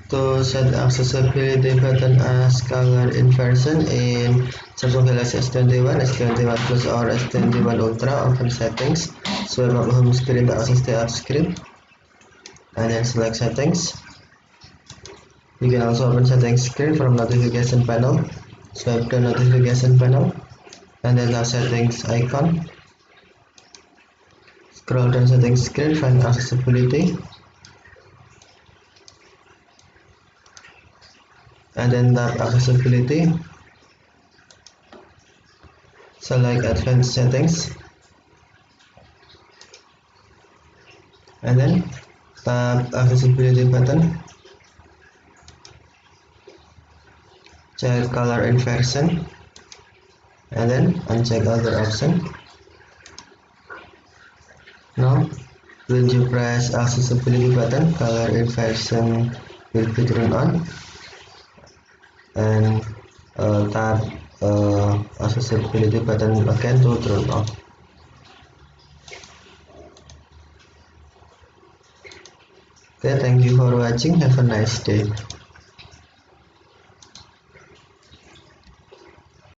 to set accessibility button as color inversion in Samsung Galaxy S21, S21 Plus or S21 Ultra. Open settings, swipe up home screen to access the app screen, and then select settings. You can also open settings screen from notification panel. Swipe to notification panel, and then the settings icon. Scroll down settings screen, find accessibility, and then tap accessibility. Select advanced settings, and then tap accessibility button. Check color inversion, and then uncheck other option. Now, when you press accessibility button, color inversion will be turned on, and tap accessibility button again to turn off. Okay, thank you for watching. Have a nice day.